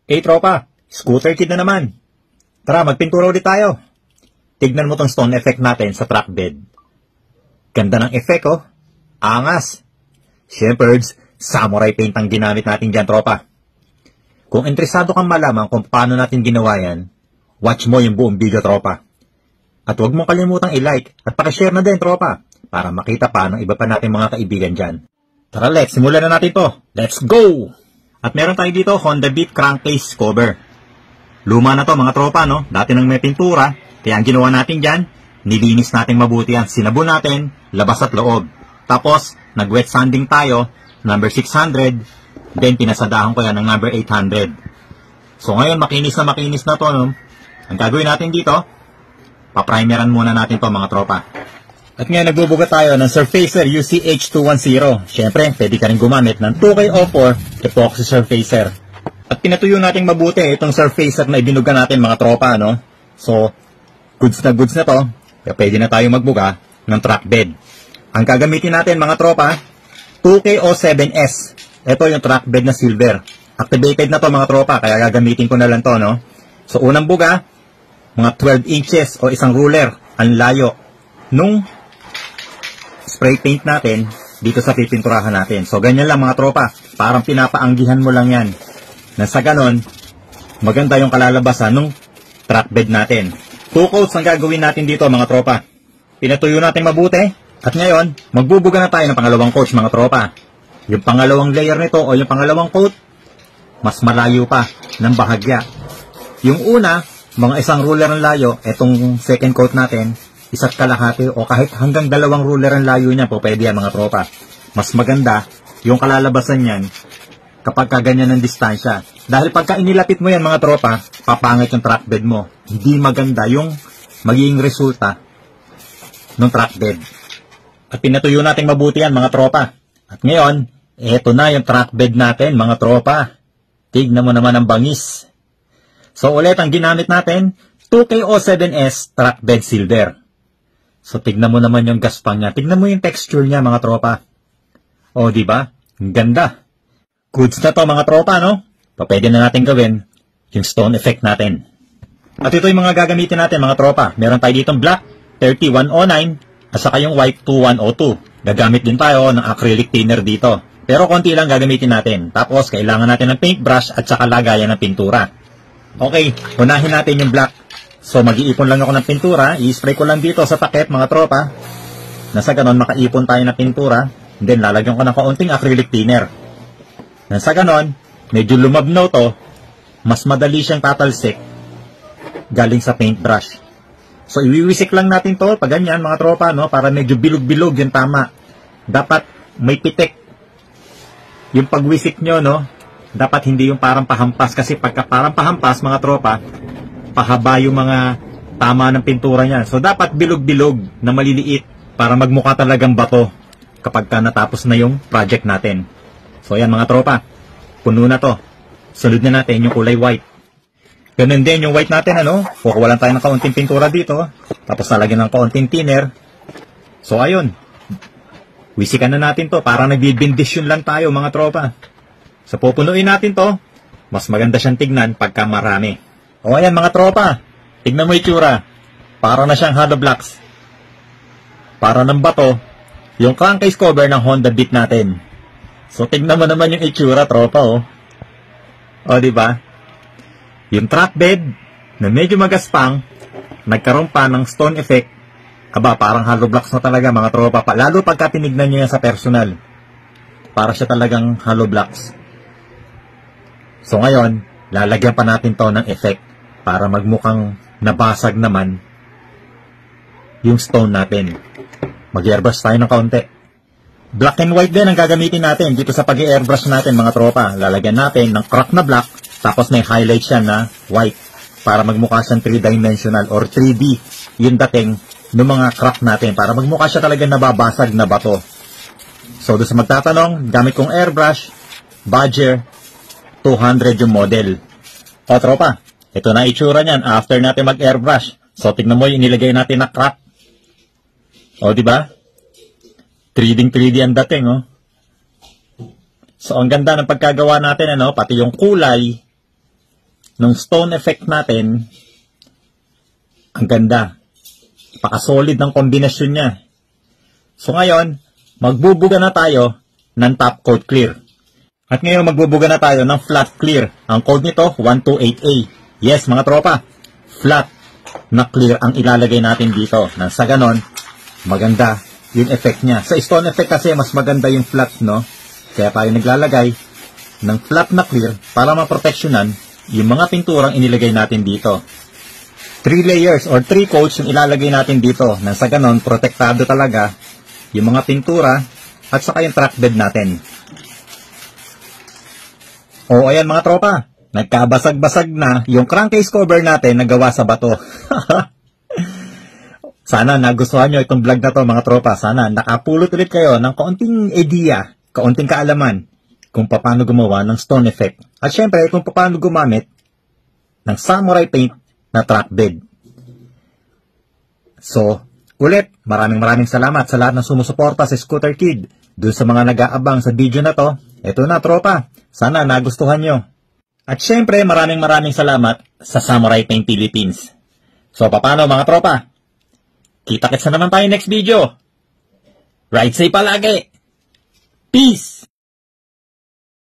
Tropa, scooter kid na naman. Tara, magpintura ulit tayo. Tignan mo tong stone effect natin sa track bed. Ganda ng effect, oh. Angas. Shepherds, samurai paint ang ginamit natin dyan, tropa. Kung interesado kang malaman kung paano natin ginawa yan, watch mo yung buong video, tropa. At huwag mong kalimutang i-like at pakishare na din, tropa, para makita pa ng iba pa natin mga kaibigan dyan. Tara, Lex, simulan na natin to. Let's go! At meron tayo dito, Honda Beat crankcase cover. Luma na to, mga tropa, no? Dati nang may pintura, kaya ang ginawa natin dyan, nilinis natin mabuti yan. Sinabon natin, labas at loob. Tapos, nag-wet sanding tayo, number 600, then pinasadahan ko yan ng number 800. So ngayon, makinis na to, no? Ang gagawin natin dito, paprimeran muna natin to, mga tropa. At ngayon, nagbubuga tayo ng Surfacer UCH210. Siyempre, pwede ka rin gumamit ng 2K04 epoxy surfacer. At pinatuyo natin mabuti itong surfacer na ibinuga natin, mga tropa, no? So, goods na to. Kaya pwede na tayo magbuga ng track bed. Ang gagamitin natin, mga tropa, 2K07S. Ito yung track bed na silver. Activated na to, mga tropa, kaya gagamitin ko na lang to, no? So, unang buga, mga 12 inches o isang ruler ang layo nung spray paint natin dito sa pipinturahan natin. So, ganyan lang, mga tropa. Parang pinapaanggihan mo lang yan. Na sa ganon, maganda yung kalalabasan ng track bed natin. 2 coats ang gagawin natin dito, mga tropa. Pinatuyo natin mabuti. At ngayon, magbubuga na tayo ng pangalawang coat, mga tropa. Yung pangalawang layer nito o yung pangalawang coat, mas malayo pa ng bahagya. Yung una, mga isang ruler ang layo. Itong second coat natin, isa't kalahati o kahit hanggang 2 ruler ang layo niya po, pwede yan, mga tropa. Mas maganda yung kalalabasan niyan kapag kaganyan ng distansya. Dahil pagka inilapit mo yan, mga tropa, papangit yung track bed mo. Hindi maganda yung magiging resulta ng track bed. At pinatuyo natin mabuti yan, mga tropa. At ngayon, eto na yung track bed natin, mga tropa. Tignan mo naman ang bangis. So ulit, ang ginamit natin, 2K07S track bed silver. So tignan mo naman yung gaspang niya. Tignan mo yung texture niya, mga tropa. O, diba? Ang ganda. Goods na to, mga tropa, no? Pwede na natin gawin yung stone effect natin. At ito yung mga gagamitin natin, mga tropa. Meron tayo ditong black 3109 at saka yung white 2102. Gagamit din tayo ng acrylic thinner dito. Pero konti lang gagamitin natin. Tapos, kailangan natin ng paintbrush at saka lagayan ng pintura. Okay, unahin natin yung black. So, mag-iipon lang ako ng pintura. I-spray ko lang dito sa takip, mga tropa. Nasa ganon, makaipon tayo ng pintura. And then, lalagyan ko ng kaunting acrylic thinner. Nasa ganon, medyo lumabnaw to, mas madali siyang tatalsik galing sa paintbrush. So, iwiwisik lang natin to, pag ganyan, mga tropa, no? Para medyo bilog-bilog yung tama. Dapat may pitik yung pagwisik nyo, no? Dapat hindi yung parang pahampas. Kasi pagka parang pahampas, mga tropa, pahaba yung mga tama ng pintura niya. So, dapat bilog-bilog na maliliit para magmukha talagang bato kapag ka natapos na yung project natin. So, ayan, mga tropa. Puno na to. Sunod na natin yung kulay white. Ganun din yung white natin, ano? Kukuha lang tayo ng kaunting pintura dito. Tapos nalagyan ng kaunting thinner. So, ayun. Wisikan na natin to. Parang nagbibindisyon lang tayo, mga tropa. So, pupunuin natin to. Mas maganda siyang tignan pagka marami. O, ayan, mga tropa. Tignan mo itsura. Para na siyang hollow blocks. Para ng bato. Yung crankcase cover ng Honda Beat natin. So, tignan mo naman yung itsura, tropa, oh. O, diba? Yung track bed, na medyo magaspang, nagkaroon pa ng stone effect. Aba, parang hollow blocks na talaga, mga tropa. Lalo pagka tinignan nyo yan sa personal. Para siya talagang hollow blocks. So, ngayon, lalagyan pa natin to ng effect para magmukhang nabasag naman yung stone natin. Mag-airbrush tayo ng kaunti. Black and white din ang gagamitin natin dito sa pag-airbrush natin, mga tropa. Lalagyan natin ng crack na black, tapos may highlight siya na white para magmukha siyang 3-dimensional or 3D yung dating ng mga crack natin para magmukha siya talaga nababasag na bato. So, doon sa magtatanong, gamit kong airbrush, Badger 200 yung model. O, tropa, ito na itsura niyan after natin mag-airbrush. So, tignan mo yung nilagay natin na crack. O, diba? 3D ang dating, oh. So, ang ganda ng pagkagawa natin, ano, pati yung kulay, ng stone effect natin, ang ganda. Paka-solid ng kombinasyon niya. So ngayon, magbubuga na tayo ng top coat clear. At ngayon magbubuga na tayo ng flat clear. Ang code nito, 128A. Yes, mga tropa, flat na clear ang ilalagay natin dito. Nang sa ganon, maganda yung effect niya. Sa stone effect kasi, mas maganda yung flat, no? Kaya tayo naglalagay ng flat na clear para maproteksyonan yung mga pinturang inilagay natin dito. 3 layers or 3 coats yung ilalagay natin dito. Nang sa ganon, protektado talaga yung mga pintura at saka yung track bed natin. O ayan mga tropa, nagkabasag-basag na yung crankcase cover natin na gawa sa bato. Sana nagustuhan nyo itong vlog na to mga tropa. Sana nakapulot ulit kayo ng kaunting idea, kaunting kaalaman kung paano gumawa ng stone effect. At syempre kung paano gumamit ng samurai paint na track bed. So, ulit, maraming salamat sa lahat ng sumusuporta sa Scooter Kid. Doon sa mga nag-aabang sa video na to, eto na tropa, sana nagustuhan nyo. At syempre, maraming salamat sa Samurai Paint Philippines. So, paano mga tropa? Kita-kits na naman tayo next video. Ride safe palagi. Peace!